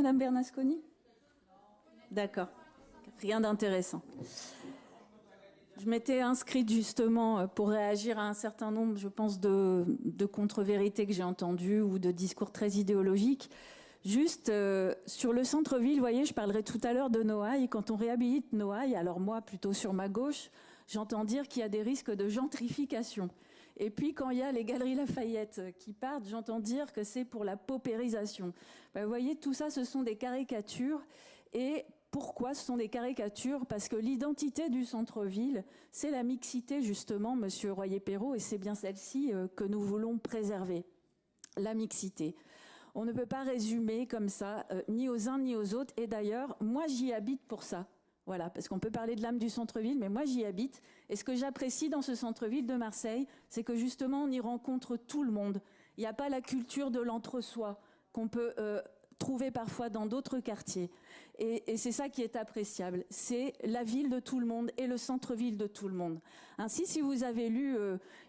Madame Bernasconi? D'accord. Rien d'intéressant. Je m'étais inscrite justement pour réagir à un certain nombre, je pense, de contre-vérités que j'ai entendues ou de discours très idéologiques. Juste sur le centre-ville, vous voyez, je parlerai tout à l'heure de Noailles. Quand on réhabilite Noailles, alors moi, plutôt sur ma gauche, j'entends dire qu'il y a des risques de gentrification. Et puis quand il y a les Galeries Lafayette qui partent, j'entends dire que c'est pour la paupérisation. Ben, vous voyez, tout ça, ce sont des caricatures. Et pourquoi ce sont des caricatures? Parce que l'identité du centre-ville, c'est la mixité, justement, Monsieur Royer-Perrault, et c'est bien celle-ci que nous voulons préserver. La mixité. On ne peut pas résumer comme ça, ni aux uns ni aux autres. Et d'ailleurs, moi, j'y habite pour ça. Voilà, parce qu'on peut parler de l'âme du centre-ville, mais moi, j'y habite. Et ce que j'apprécie dans ce centre-ville de Marseille, c'est que justement, on y rencontre tout le monde. Il n'y a pas la culture de l'entre-soi qu'on peut trouver parfois dans d'autres quartiers. Et c'est ça qui est appréciable. C'est la ville de tout le monde et le centre-ville de tout le monde. Ainsi, si vous avez lu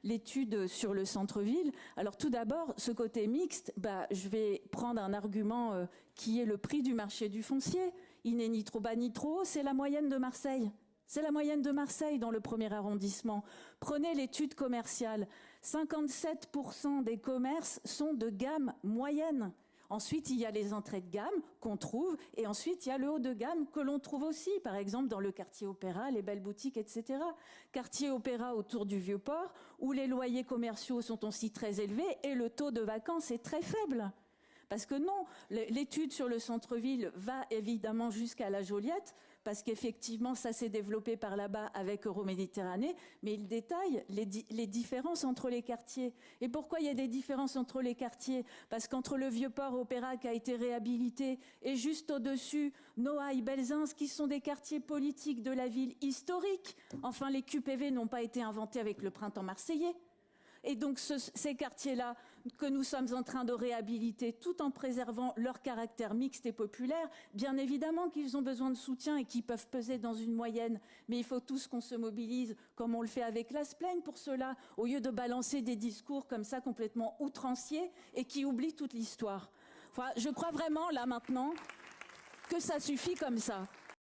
l'étude sur le centre-ville, alors tout d'abord, ce côté mixte, je vais prendre un argument qui est le prix du marché du foncier. Il n'est ni trop bas ni trop haut, c'est la moyenne de Marseille. C'est la moyenne de Marseille dans le premier arrondissement. Prenez l'étude commerciale. 57% des commerces sont de gamme moyenne. Ensuite, il y a les entrées de gamme qu'on trouve, et ensuite, il y a le haut de gamme que l'on trouve aussi, par exemple dans le quartier Opéra, les belles boutiques, etc. Quartier Opéra autour du Vieux-Port, où les loyers commerciaux sont aussi très élevés et le taux de vacances est très faible. Parce que non, l'étude sur le centre-ville va évidemment jusqu'à la Joliette, parce qu'effectivement, ça s'est développé par là-bas avec Euroméditerranée, mais il détaille les différences entre les quartiers. Et pourquoi il y a des différences entre les quartiers? Parce qu'entre le Vieux-Port Opéra qui a été réhabilité et juste au-dessus, Noailles, Belzins, qui sont des quartiers politiques de la ville historique. Enfin, les QPV n'ont pas été inventés avec le printemps marseillais. Et donc ces quartiers-là que nous sommes en train de réhabiliter tout en préservant leur caractère mixte et populaire, bien évidemment qu'ils ont besoin de soutien et qu'ils peuvent peser dans une moyenne. Mais il faut tous qu'on se mobilise comme on le fait avec la Splaigne pour cela, au lieu de balancer des discours comme ça complètement outranciers et qui oublient toute l'histoire. Enfin, je crois vraiment là maintenant que ça suffit comme ça.